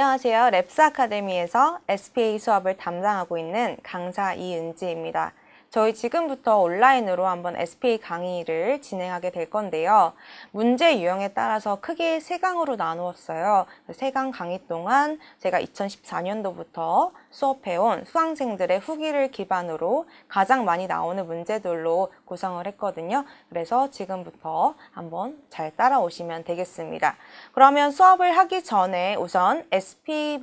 안녕하세요. 랩스 아카데미에서 SPA 수업을 담당하고 있는 강사 이은지입니다. 저희 지금부터 온라인으로 한번 SPA 강의를 진행하게 될 건데요. 문제 유형에 따라서 크게 3강으로 나누었어요. 3강 강의 동안 제가 2014년도부터 수업해온 수강생들의 후기를 기반으로 가장 많이 나오는 문제들로 구성을 했거든요. 그래서 지금부터 한번 잘 따라오시면 되겠습니다. 그러면 수업을 하기 전에 우선 SP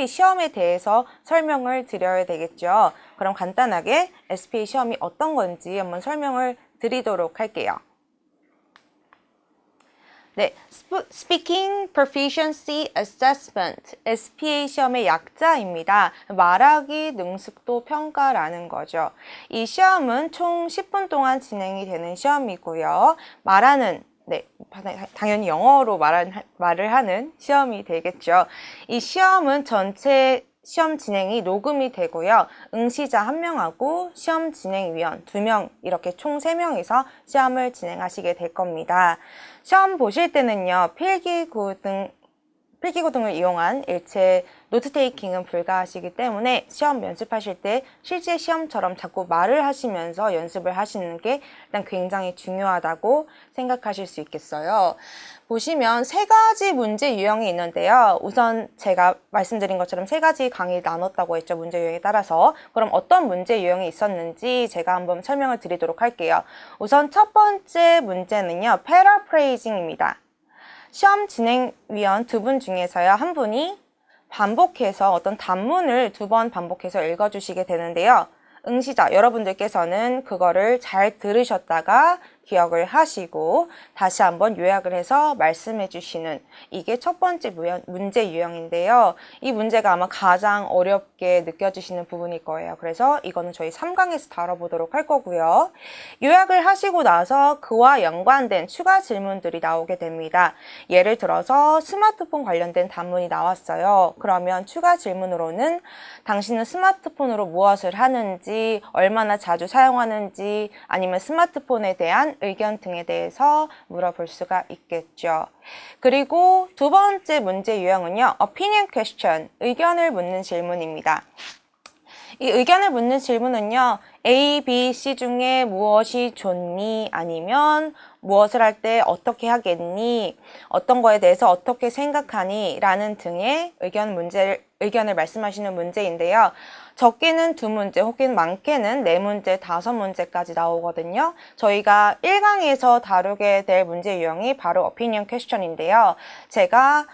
시험에 대해서 설명을 드려야 되겠죠. 그럼 간단하게 SPA 시험이 어떤 건지 한번 설명을 드리도록 할게요. 네, Speaking Proficiency Assessment, SPA 시험의 약자입니다. 말하기 능숙도 평가라는 거죠. 이 시험은 총 10분 동안 진행이 되는 시험이고요. 당연히 영어로 말을 하는 시험이 되겠죠. 이 시험은 전체 시험 진행이 녹음이 되고요. 응시자 1명하고 시험 진행위원 2명, 이렇게 총 3명이서 시험을 진행하시게 될 겁니다. 시험 보실 때는요, 필기구등을 이용한 일체 노트 테이킹은 불가하시기 때문에 시험 연습하실 때 실제 시험처럼 자꾸 말을 하시면서 연습을 하시는 게 일단 굉장히 중요하다고 생각하실 수 있겠어요. 보시면 3가지 문제 유형이 있는데요. 우선 제가 말씀드린 것처럼 3가지 강의 나눴다고 했죠. 문제 유형에 따라서. 그럼 어떤 문제 유형이 있었는지 제가 한번 설명을 드리도록 할게요. 우선 첫 번째 문제는요, paraphrasing입니다. 시험 진행위원 2분 중에서요, 한 분이 반복해서 어떤 단문을 2번 반복해서 읽어주시게 되는데요. 응시자 여러분들께서는 그거를 잘 들으셨다가 기억을 하시고 다시 한번 요약을 해서 말씀해 주시는, 이게 첫 번째 문제 유형인데요. 이 문제가 아마 가장 어렵게 느껴지시는 부분일 거예요. 그래서 이거는 저희 3강에서 다뤄보도록 할 거고요. 요약을 하시고 나서 그와 연관된 추가 질문들이 나오게 됩니다. 예를 들어서 스마트폰 관련된 단문이 나왔어요. 그러면 추가 질문으로는 당신은 스마트폰으로 무엇을 하는지, 얼마나 자주 사용하는지, 아니면 스마트폰에 대한 의견 등에 대해서 물어볼 수가 있겠죠. 그리고 2번째 문제 유형은요, opinion question, 의견을 묻는 질문입니다. 이 의견을 묻는 질문은요, A, B, C 중에 무엇이 좋니? 아니면 무엇을 할 때 어떻게 하겠니? 어떤 거에 대해서 어떻게 생각하니? 라는 등의 의견을 말씀하시는 문제인데요. 적게는 2문제 혹은 많게는 4문제, 5문제까지 나오거든요. 저희가 1강에서 다루게 될 문제 유형이 바로 opinion question인데요. 제가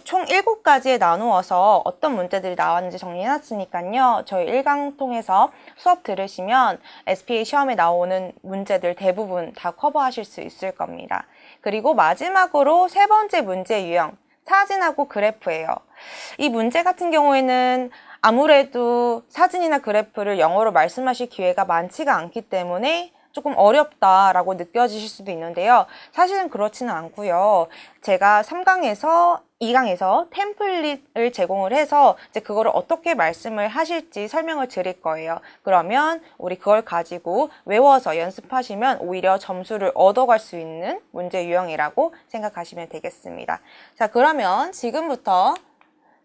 총 7가지에 나누어서 어떤 문제들이 나왔는지 정리해놨으니까요. 저희 1강 통해서 수업 들으시면 SPA 시험에 나오는 문제들 대부분 다 커버하실 수 있을 겁니다. 그리고 마지막으로 3번째 문제 유형, 사진하고 그래프예요. 이 문제 같은 경우에는 아무래도 사진이나 그래프를 영어로 말씀하실 기회가 많지가 않기 때문에 조금 어렵다라고 느껴지실 수도 있는데요. 사실은 그렇지는 않고요. 제가 2강에서 템플릿을 제공을 해서 이제 그거를 어떻게 말씀을 하실지 설명을 드릴 거예요. 그러면 우리 그걸 가지고 외워서 연습하시면 오히려 점수를 얻어갈 수 있는 문제 유형이라고 생각하시면 되겠습니다. 자, 그러면 지금부터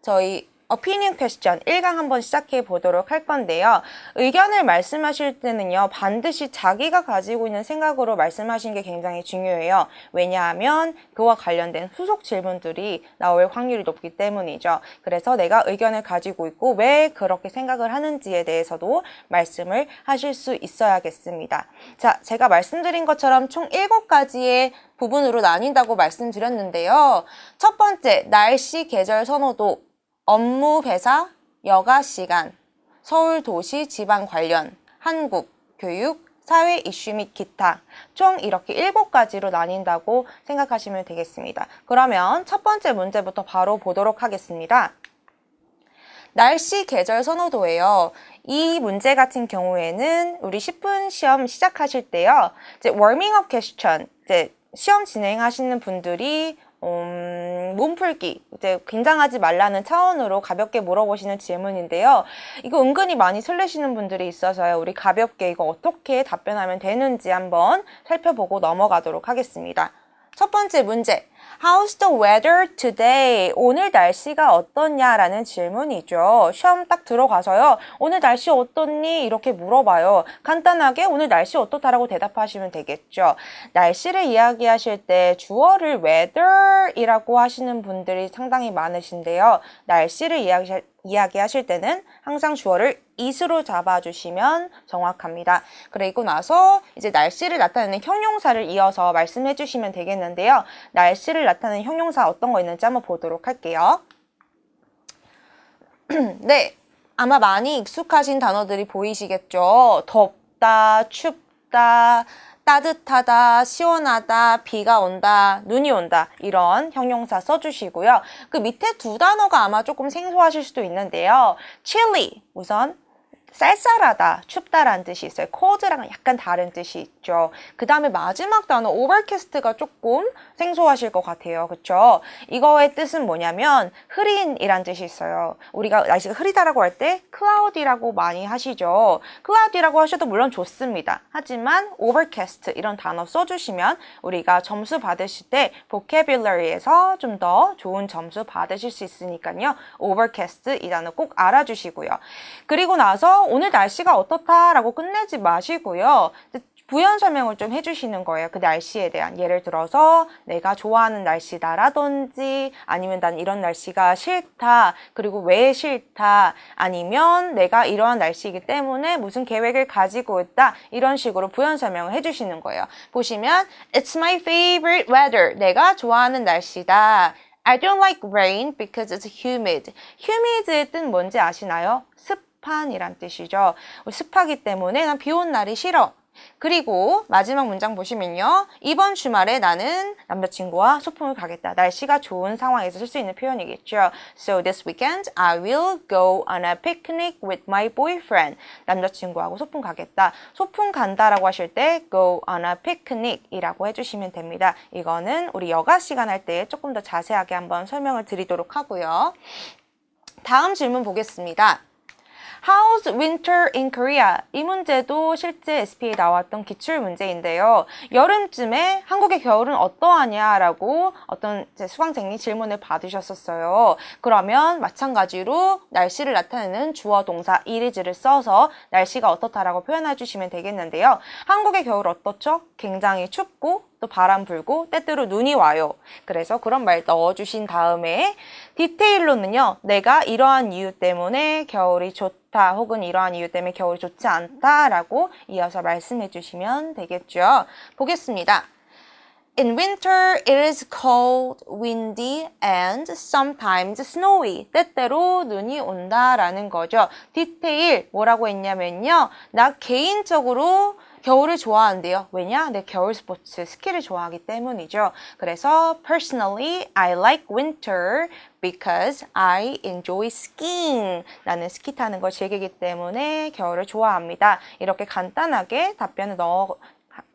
저희 opinion question 1강 한번 시작해 보도록 할 건데요. 의견을 말씀하실 때는요, 반드시 자기가 가지고 있는 생각으로 말씀하시는 게 굉장히 중요해요. 왜냐하면 그와 관련된 후속 질문들이 나올 확률이 높기 때문이죠. 그래서 내가 의견을 가지고 있고 왜 그렇게 생각을 하는지에 대해서도 말씀을 하실 수 있어야겠습니다. 자, 제가 말씀드린 것처럼 총 7가지의 부분으로 나뉜다고 말씀드렸는데요. 첫 번째, 날씨, 계절, 선호도, 업무, 회사, 여가 시간, 서울, 도시, 지방 관련, 한국, 교육, 사회 이슈 및 기타, 총 이렇게 7가지로 나뉜다고 생각하시면 되겠습니다. 그러면 첫 번째 문제부터 바로 보도록 하겠습니다. 날씨, 계절, 선호도예요. 이 문제 같은 경우에는 우리 10분 시험 시작하실 때요, 이제 워밍업 퀘스천, 이제 시험 진행하시는 분들이 몸풀기, 이제 긴장하지 말라는 차원으로 가볍게 물어보시는 질문인데요. 이거 은근히 많이 설레시는 분들이 있어서요. 우리 가볍게 이거 어떻게 답변하면 되는지 한번 살펴보고 넘어가도록 하겠습니다. 첫 번째 문제, How's the weather today? 오늘 날씨가 어떻냐라는 질문이죠. 시험 딱 들어가서요. 오늘 날씨 어떻니? 이렇게 물어봐요. 간단하게 오늘 날씨 어떻다라고 대답하시면 되겠죠. 날씨를 이야기하실 때 주어를 weather이라고 하시는 분들이 상당히 많으신데요. 날씨를 이야기하실 때는 항상 주어를 is로 잡아주시면 정확합니다. 그리고 나서 이제 날씨를 나타내는 형용사를 이어서 말씀해 주시면 되겠는데요. 날씨를 나타내는 형용사 어떤 거 있는지 한번 보도록 할게요. 네, 아마 많이 익숙하신 단어들이 보이시겠죠? 덥다, 춥다, 따뜻하다, 시원하다, 비가 온다, 눈이 온다 이런 형용사 써주시고요. 그 밑에 두 단어가 아마 조금 생소하실 수도 있는데요. chilly 우선 쌀쌀하다, 춥다라는 뜻이 있어요. cold랑은 약간 다른 뜻이 있죠. 그 다음에 마지막 단어 overcast가 조금 생소하실 것 같아요. 그쵸? 이거의 뜻은 뭐냐면 흐린이란 뜻이 있어요. 우리가 날씨가 흐리다라고 할 때 cloudy라고 많이 하시죠. cloudy라고 하셔도 물론 좋습니다. 하지만 overcast 이런 단어 써주시면 우리가 점수 받으실 때 vocabulary에서 좀 더 좋은 점수 받으실 수 있으니까요. overcast 이 단어 꼭 알아주시고요. 그리고 나서 오늘 날씨가 어떻다라고 끝내지 마시고요. 부연 설명을 좀 해주시는 거예요. 그 날씨에 대한. 예를 들어서 내가 좋아하는 날씨다라든지 아니면 난 이런 날씨가 싫다. 그리고 왜 싫다. 아니면 내가 이러한 날씨이기 때문에 무슨 계획을 가지고 있다. 이런 식으로 부연 설명을 해주시는 거예요. 보시면 It's my favorite weather. 내가 좋아하는 날씨다. I don't like rain because it's humid. humid의 뜻 뭔지 아시나요? 습한이란 뜻이죠. 습하기 때문에 난 비 온 날이 싫어. 그리고 마지막 문장 보시면요. 이번 주말에 나는 남자친구와 소풍을 가겠다. 날씨가 좋은 상황에서 쓸 수 있는 표현이겠죠. So this weekend I will go on a picnic with my boyfriend. 남자친구하고 소풍 가겠다. 소풍 간다라고 하실 때 go on a picnic 이라고 해주시면 됩니다. 이거는 우리 여가 시간 할 때 조금 더 자세하게 한번 설명을 드리도록 하고요. 다음 질문 보겠습니다. How's winter in Korea? 이 문제도 실제 SP에 나왔던 기출 문제인데요. 여름쯤에 한국의 겨울은 어떠하냐라고 어떤 수강생이 질문을 받으셨었어요. 그러면 마찬가지로 날씨를 나타내는 주어 동사 is를 써서 날씨가 어떻다라고 표현해 주시면 되겠는데요. 한국의 겨울 어떻죠? 굉장히 춥고 또 바람 불고 때때로 눈이 와요. 그래서 그런 말 넣어주신 다음에 디테일로는요. 내가 이러한 이유 때문에 겨울이 좋다 혹은 이러한 이유 때문에 겨울이 좋지 않다라고 이어서 말씀해 주시면 되겠죠. 보겠습니다. In winter, it is cold, windy, and sometimes snowy. 때때로 눈이 온다라는 거죠. 디테일 뭐라고 했냐면요. 나 개인적으로 겨울을 좋아한대요. 왜냐? 내 겨울 스포츠, 스키를 좋아하기 때문이죠. 그래서 personally, I like winter because I enjoy skiing. 나는 스키 타는 걸 즐기기 때문에 겨울을 좋아합니다. 이렇게 간단하게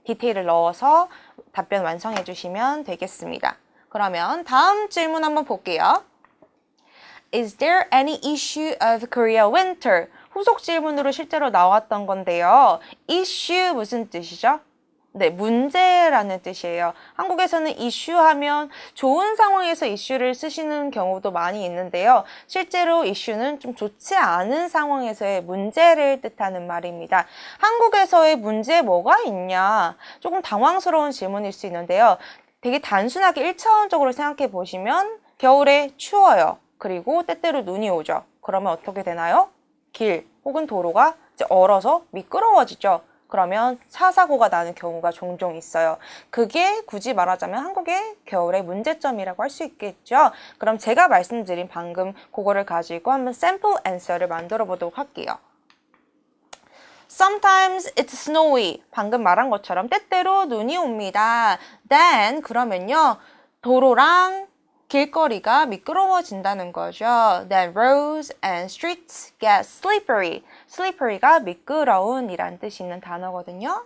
디테일을 넣어서 답변 완성해 주시면 되겠습니다. 그러면 다음 질문 한번 볼게요. Is there any issue of Korea winter? 후속 질문으로 실제로 나왔던 건데요. issue 무슨 뜻이죠? 네, 문제라는 뜻이에요. 한국에서는 issue 하면 좋은 상황에서 issue를 쓰시는 경우도 많이 있는데요. 실제로 issue는 좀 좋지 않은 상황에서의 문제를 뜻하는 말입니다. 한국에서의 문제에 뭐가 있냐? 조금 당황스러운 질문일 수 있는데요. 되게 단순하게 1차원적으로 생각해 보시면 겨울에 추워요. 그리고 때때로 눈이 오죠. 그러면 어떻게 되나요? 길 혹은 도로가 이제 얼어서 미끄러워지죠. 그러면 차 사고가 나는 경우가 종종 있어요. 그게 굳이 말하자면 한국의 겨울의 문제점이라고 할 수 있겠죠. 그럼 제가 말씀드린 방금 그거를 가지고 한번 샘플 앤서를 만들어 보도록 할게요. Sometimes it's snowy. 방금 말한 것처럼 때때로 눈이 옵니다. Then 그러면요. 도로랑 길거리가 미끄러워진다는 거죠. Then roads and streets get slippery. slippery가 미끄러운 이란 뜻이 있는 단어거든요.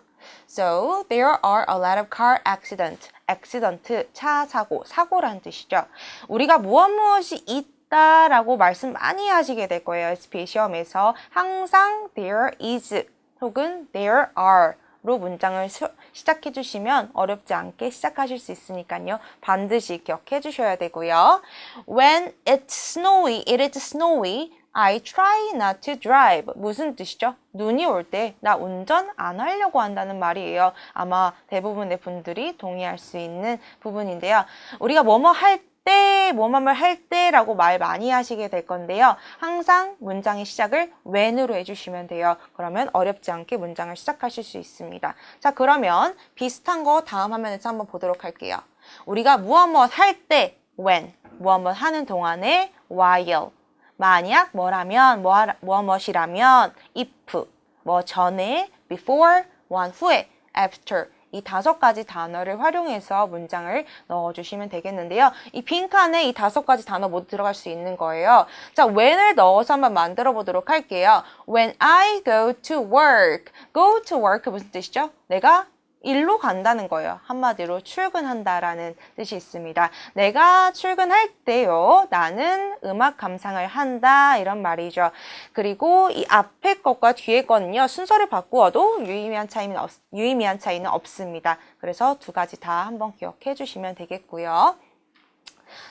So there are a lot of car accidents. accident, 차 사고, 사고란 뜻이죠. 우리가 무엇이 있다라고 말씀 많이 하시게 될 거예요. SPA 시험에서 항상 there is 혹은 there are 문장을 시작해 주시면 어렵지 않게 시작하실 수 있으니까요. 반드시 기억해 주셔야 되고요. When it's snowy, it is snowy. I try not to drive. 무슨 뜻이죠? 눈이 올 때 나 운전 안 하려고 한다는 말이에요. 아마 대부분의 분들이 동의할 수 있는 부분인데요. 우리가 뭐뭐 할 때, 뭐뭐를 할 때라고 말 많이 하시게 될 건데요. 항상 문장의 시작을 when으로 해주시면 돼요. 그러면 어렵지 않게 문장을 시작하실 수 있습니다. 자, 그러면 비슷한 거 다음 화면에서 한번 보도록 할게요. 우리가 무엇 할 때 when, 무엇 하는 동안에 while, 만약 뭐라면, 무엇이라면 if, 뭐 전에, before, 후에, after 이 5가지 단어를 활용해서 문장을 넣어주시면 되겠는데요. 이 빈칸에 이 5가지 단어 모두 들어갈 수 있는 거예요. 자, when을 넣어서 한번 만들어 보도록 할게요. When I go to work. go to work 무슨 뜻이죠? 내가 일로 간다는 거예요. 한마디로 출근한다라는 뜻이 있습니다. 내가 출근할 때요. 나는 음악 감상을 한다 이런 말이죠. 그리고 이 앞에 것과 뒤에 거는요. 순서를 바꾸어도 유의미한 차이는 없습니다. 그래서 2가지 다 한번 기억해 주시면 되겠고요.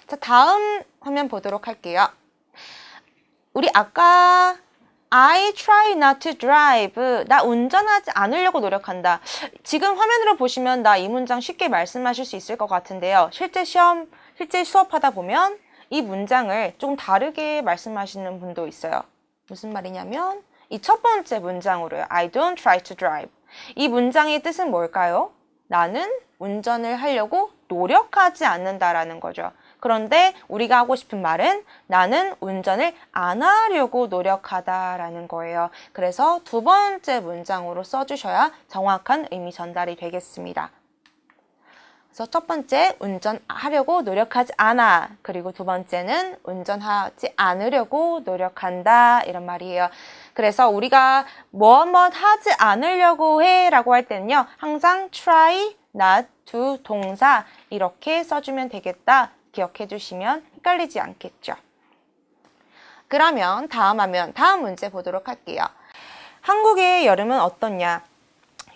자, 다음 화면 보도록 할게요. 우리 아까 I try not to drive. 나 운전하지 않으려고 노력한다. 지금 화면으로 보시면 나 이 문장 쉽게 말씀하실 수 있을 것 같은데요. 실제 수업하다 보면 이 문장을 좀 다르게 말씀하시는 분도 있어요. 무슨 말이냐면 이 첫 번째 문장으로요. I don't try to drive. 이 문장의 뜻은 뭘까요? 나는 운전을 하려고 노력하지 않는다라는 거죠. 그런데 우리가 하고 싶은 말은 나는 운전을 안 하려고 노력하다라는 거예요. 그래서 2번째 문장으로 써주셔야 정확한 의미 전달이 되겠습니다. 그래서 첫 번째, 운전하려고 노력하지 않아. 그리고 2번째는 운전하지 않으려고 노력한다. 이런 말이에요. 그래서 우리가 뭐뭐 하지 않으려고 해 라고 할 때는요. 항상 try not to 동사 이렇게 써주면 되겠다. 기억해 주시면 헷갈리지 않겠죠. 그러면 다음 문제 보도록 할게요. 한국의 여름은 어떻냐?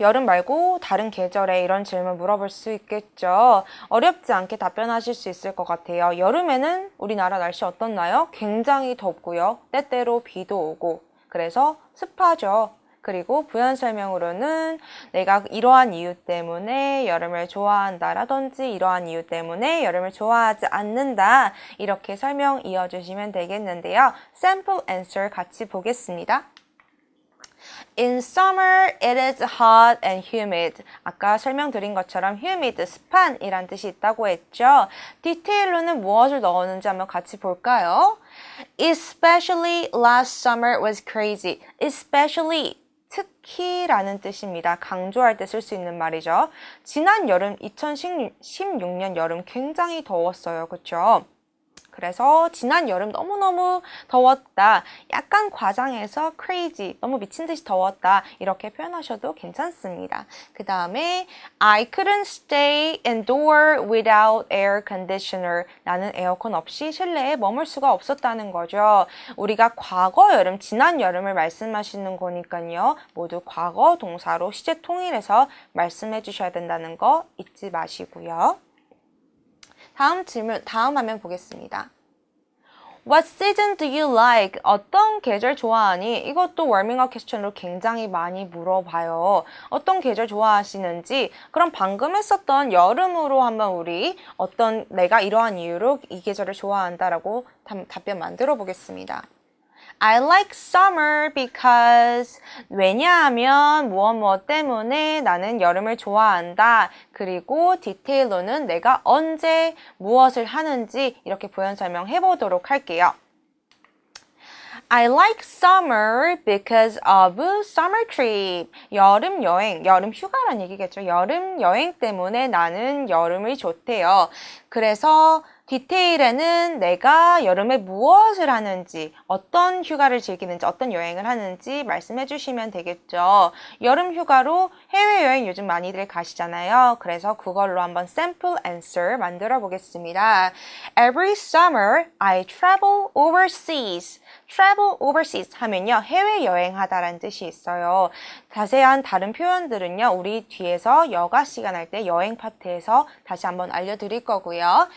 여름 말고 다른 계절에 이런 질문 물어볼 수 있겠죠. 어렵지 않게 답변하실 수 있을 것 같아요. 여름에는 우리나라 날씨 어떻나요? 굉장히 덥고요. 때때로 비도 오고 그래서 습하죠. 그리고 부연 설명으로는 내가 이러한 이유 때문에 여름을 좋아한다라든지 이러한 이유 때문에 여름을 좋아하지 않는다. 이렇게 설명 이어주시면 되겠는데요. sample answer 같이 보겠습니다. In summer, it is hot and humid. 아까 설명드린 것처럼 humid, 습한이란 뜻이 있다고 했죠. 디테일로는 무엇을 넣었는지 한번 같이 볼까요? Especially last summer was crazy. Especially 특히라는 뜻입니다. 강조할 때 쓸 수 있는 말이죠. 지난 여름 2016년 여름 굉장히 더웠어요. 그렇죠? 그래서 지난 여름 너무너무 더웠다. 약간 과장해서 crazy, 너무 미친 듯이 더웠다. 이렇게 표현하셔도 괜찮습니다. 그 다음에 I couldn't stay indoor without air conditioner. 나는 에어컨 없이 실내에 머물 수가 없었다는 거죠. 우리가 과거 여름, 지난 여름을 말씀하시는 거니까요. 모두 과거 동사로 시제 통일해서 말씀해 주셔야 된다는 거 잊지 마시고요. 다음 화면 보겠습니다. What season do you like? 어떤 계절 좋아하니? 이것도 워밍업 퀘스천으로 굉장히 많이 물어봐요. 어떤 계절 좋아하시는지, 그럼 방금 했었던 여름으로 한번 우리 내가 이러한 이유로 이 계절을 좋아한다라고 답변 만들어 보겠습니다. I like summer because 왜냐하면 무엇 때문에 나는 여름을 좋아한다. 그리고 디테일로는 내가 언제 무엇을 하는지 이렇게 부연 설명해 보도록 할게요. I like summer because of summer trip. 여름 여행, 여름 휴가란 얘기겠죠. 여름 여행 때문에 나는 여름이 좋대요. 그래서 디테일에는 내가 여름에 무엇을 하는지, 어떤 휴가를 즐기는지, 어떤 여행을 하는지 말씀해 주시면 되겠죠. 여름 휴가로 해외여행 요즘 많이들 가시잖아요. 그래서 그걸로 한번 sample answer 만들어 보겠습니다. Every summer I travel overseas. travel overseas 하면요, 해외여행하다라는 뜻이 있어요. 자세한 다른 표현들은요, 우리 뒤에서 여가 시간 할 때 여행 파트에서 다시 한번 알려드릴 거고요.